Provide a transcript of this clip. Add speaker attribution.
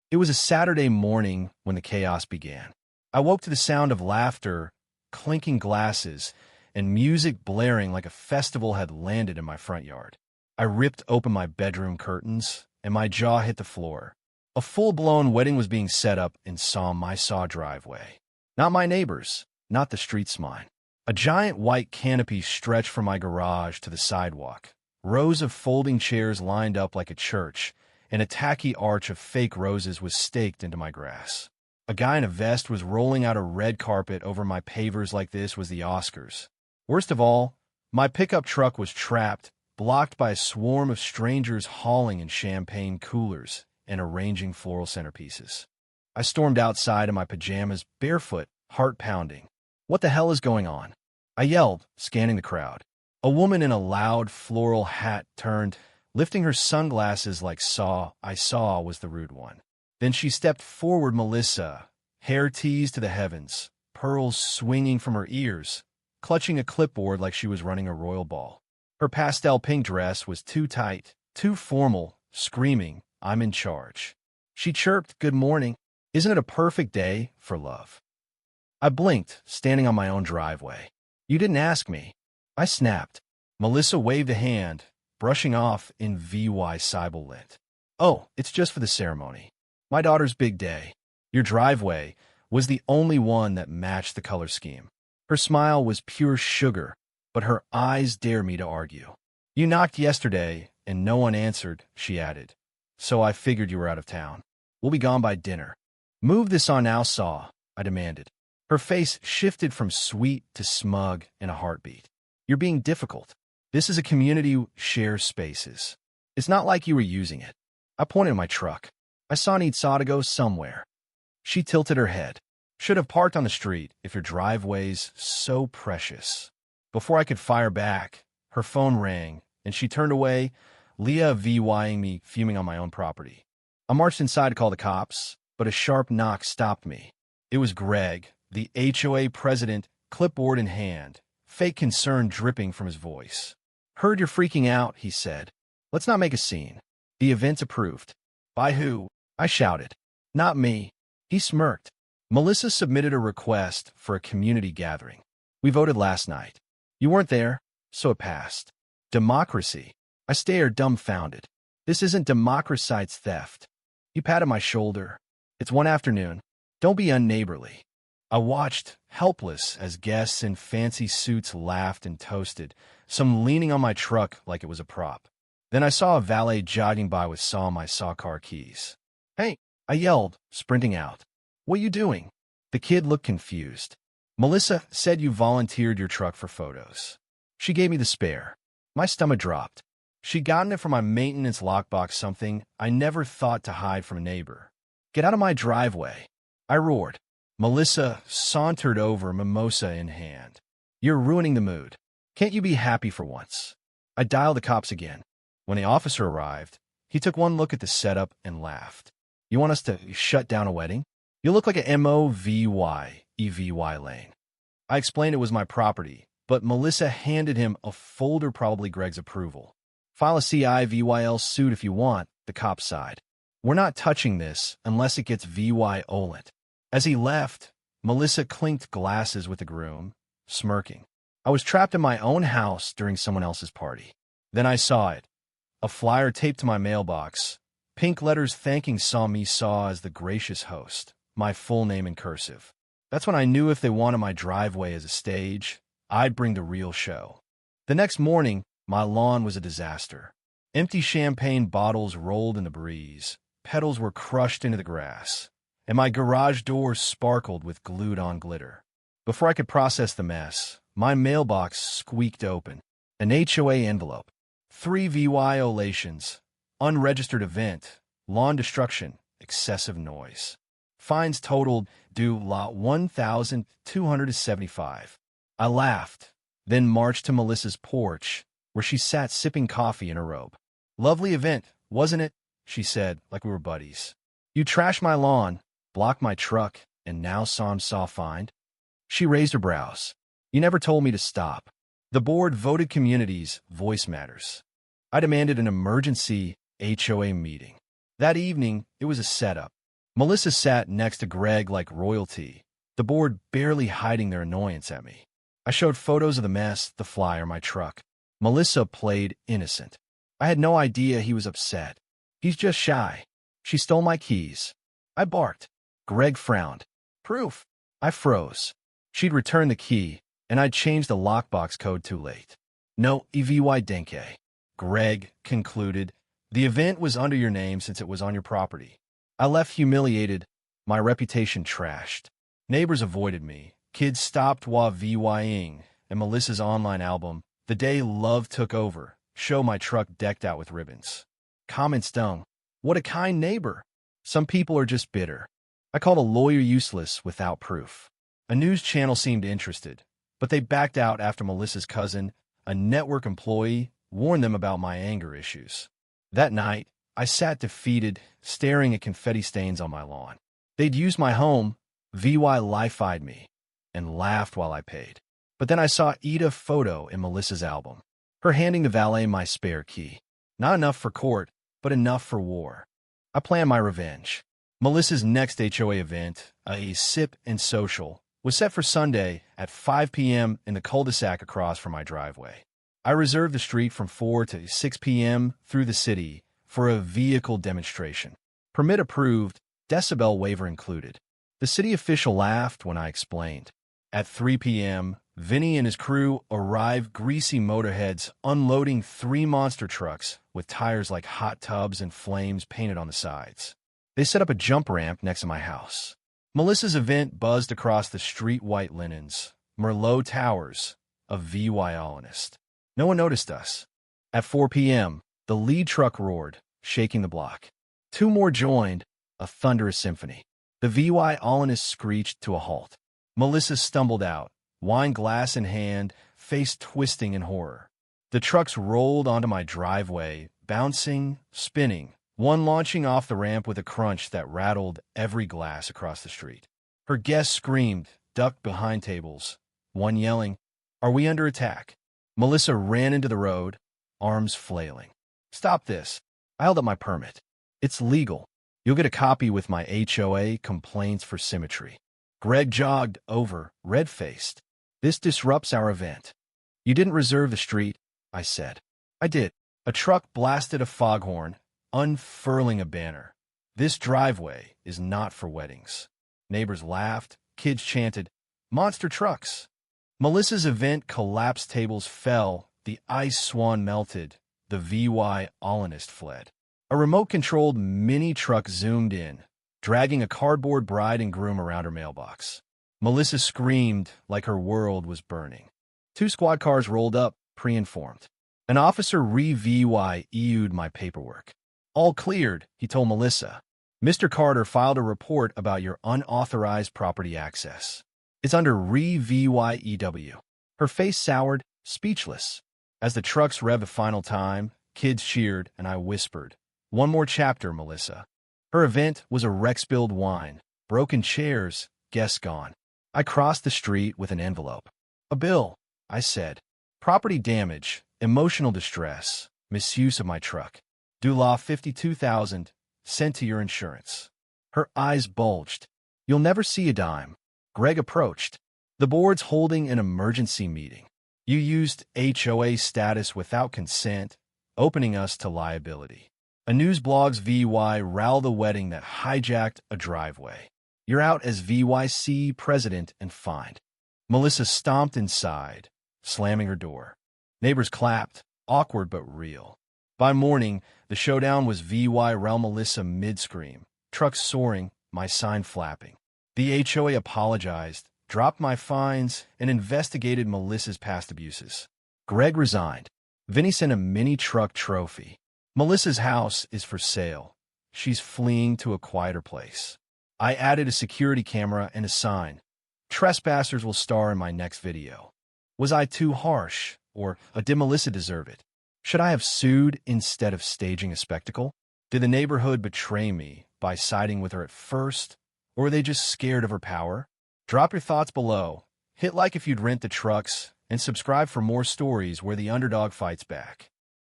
Speaker 1: It was a Saturday morning when the chaos began. I woke to the sound of laughter, clinking glasses, and music blaring like a festival had landed in my front yard. I ripped open my bedroom curtains, and my jaw hit the floor. A full-blown wedding was being set up in my driveway. Not my neighbors, not the street's mine. A giant white canopy stretched from my garage to the sidewalk. Rows of folding chairs lined up like a church, and a tacky arch of fake roses was staked into my grass. A guy in a vest was rolling out a red carpet over my pavers like this was the Oscars. Worst of all, my pickup truck was trapped, blocked by a swarm of strangers hauling in champagne coolers and arranging floral centerpieces. I stormed outside in my pajamas, barefoot, heart pounding. What the hell is going on? I yelled, scanning the crowd. A woman in a loud floral hat turned, lifting her sunglasses like I saw was the rude one. Then she stepped forward, Melissa, hair teased to the heavens, pearls swinging from her ears, clutching a clipboard like she was running a royal ball. Her pastel pink dress was too tight, too formal, screaming, "I'm in charge." She chirped, "Good morning. Isn't it a perfect day for love?" I blinked, standing on my own driveway. "You didn't ask me." I snapped. Melissa waved a hand, brushing off in VY sibilant. "Oh, it's just for the ceremony. My daughter's big day." Your driveway was the only one that matched the color scheme. Her smile was pure sugar, but her eyes dared me to argue. "You knocked yesterday, and no one answered," she added. "So I figured you were out of town. We'll be gone by dinner." "Move this on now, I demanded. Her face shifted from sweet to smug in a heartbeat. "You're being difficult. This is a community shares spaces. It's not like you were using it." I pointed at my truck. "I need to go somewhere." She tilted her head. "Should have parked on the street if your driveway's so precious." Before I could fire back, her phone rang, and she turned away, Leah VYing me, fuming on my own property. I marched inside to call the cops, but a sharp knock stopped me. It was Greg, the HOA president, clipboard in hand, fake concern dripping from his voice. "Heard you're freaking out," he said. "Let's not make a scene. The event's approved." "By who?" I shouted. "Not me." He smirked. "Melissa submitted a request for a community gathering. We voted last night. You weren't there, so it passed." "Democracy?" I stared, dumbfounded. "This isn't democracy, it's theft." He patted my shoulder. "It's one afternoon. Don't be unneighborly." I watched, helpless, as guests in fancy suits laughed and toasted, some leaning on my truck like it was a prop. Then I saw a valet jogging by with my car keys. "Hey!" I yelled, sprinting out. "What you doing?" The kid looked confused. "Melissa said you volunteered your truck for photos. She gave me the spare." My stomach dropped. She'd gotten it from my maintenance lockbox, something I never thought to hide from a neighbor. "Get out of my driveway," I roared. Melissa sauntered over, mimosa in hand. "You're ruining the mood. Can't you be happy for once?" I dialed the cops again. When the officer arrived, he took one look at the setup and laughed. "You want us to shut down a wedding? You look like a MOVY lane." I explained it was my property, but Melissa handed him a folder, probably Greg's approval. "File a CIVYL suit if you want," the cop sighed. "We're not touching this unless it gets VY-OLent." As he left, Melissa clinked glasses with the groom, smirking. I was trapped in my own house during someone else's party. Then I saw it. A flyer taped to my mailbox. Pink letters thanking me as the gracious host. My full name in cursive. That's when I knew if they wanted my driveway as a stage, I'd bring the real show. The next morning, my lawn was a disaster. Empty champagne bottles rolled in the breeze. Petals were crushed into the grass. And my garage door sparkled with glued-on glitter. Before I could process the mess, my mailbox squeaked open. An HOA envelope. 3 violations. Unregistered event. Lawn destruction. Excessive noise. Fines totaled due lot 1,275. I laughed, then marched to Melissa's porch, where she sat sipping coffee in her robe. "Lovely event, wasn't it?" she said, like we were buddies. "You trashed my lawn, blocked my truck, and now saw fined?" She raised her brows. "You never told me to stop." The board voted communities, voice matters. I demanded an emergency HOA meeting. That evening, it was a setup. Melissa sat next to Greg like royalty, the board barely hiding their annoyance at me. I showed photos of the mess, the flyer, my truck. Melissa played innocent. I had no idea he was upset. He's just shy. She stole my keys. I barked. Greg frowned. Proof. I froze. She'd returned the key, and I'd changed the lockbox code too late. No, EVY Denke. Greg concluded. The event was under your name since it was on your property. I left humiliated, my reputation trashed. Neighbors avoided me. Kids stopped while VYing, and Melissa's online album, The Day Love Took Over, show my truck decked out with ribbons. Comments stung. What a kind neighbor. Some people are just bitter. I called a lawyer useless without proof. A news channel seemed interested, but they backed out after Melissa's cousin, a network employee, warned them about my anger issues. That night, I sat defeated, staring at confetti stains on my lawn. They'd used my home, VY life-eyed me, and laughed while I paid. But then I saw Ida photo in Melissa's album, her handing the valet my spare key. Not enough for court, but enough for war. I planned my revenge. Melissa's next HOA event, a sip and social, was set for Sunday at 5 p.m. in the cul-de-sac across from my driveway. I reserved the street from 4 to 6 p.m. through the city for a vehicle demonstration. Permit approved, decibel waiver included. The city official laughed when I explained. At 3 p.m., Vinny and his crew arrived, greasy motorheads unloading 3 monster trucks with tires like hot tubs and flames painted on the sides. They set up a jump ramp next to my house. Melissa's event buzzed across the street, white linens, Merlot Towers, a VY-ologist. No one noticed us. At 4 p.m., the lead truck roared, shaking the block. 2 more joined, a thunderous symphony. The VY-ologist screeched to a halt. Melissa stumbled out, wine glass in hand, face twisting in horror. The trucks rolled onto my driveway, bouncing, spinning, one launching off the ramp with a crunch that rattled every glass across the street. Her guests screamed, ducked behind tables, one yelling, "Are we under attack?" Melissa ran into the road, arms flailing. "Stop this." I held up my permit. "It's legal. You'll get a copy with my HOA complaints for symmetry." Greg jogged over, red-faced. "This disrupts our event." "You didn't reserve the street," I said. "I did." A truck blasted a foghorn, unfurling a banner. "This driveway is not for weddings." Neighbors laughed, kids chanted, "Monster trucks." Melissa's event collapsed, tables fell, the ice swan melted, the VY-ologist fled. A remote-controlled mini truck zoomed in, dragging a cardboard bride and groom around her mailbox. Melissa screamed like her world was burning. 2 squad cars rolled up, pre-informed. An officer re-VY-EU'd my paperwork. "All cleared," he told Melissa. "Mr. Carter filed a report about your unauthorized property access. It's under re-VY-EW." Her face soured, speechless. As the trucks revved a final time, kids cheered, and I whispered, "One more chapter, Melissa." Her event was a wreck-spilled wine, broken chairs, guests gone. I crossed the street with an envelope. "A bill," I said. "Property damage, emotional distress, misuse of my truck. Due law $52,000, sent to your insurance." Her eyes bulged. "You'll never see a dime." Greg approached. "The board's holding an emergency meeting. You used HOA status without consent, opening us to liability. A news blog's VY ral the wedding that hijacked a driveway. You're out as VYC president and fined." Melissa stomped inside, slamming her door. Neighbors clapped, awkward but real. By morning, the showdown was VY ral Melissa mid-scream, trucks soaring, my sign flapping. The HOA apologized, dropped my fines, and investigated Melissa's past abuses. Greg resigned. Vinny sent a mini truck trophy. Melissa's house is for sale. She's fleeing to a quieter place. I added a security camera and a sign. Trespassers will star in my next video. Was I too harsh, or did Melissa deserve it? Should I have sued instead of staging a spectacle? Did the neighborhood betray me by siding with her at first, or were they just scared of her power? Drop your thoughts below. Hit like if you'd rent the trucks, and subscribe for more stories where the underdog fights back.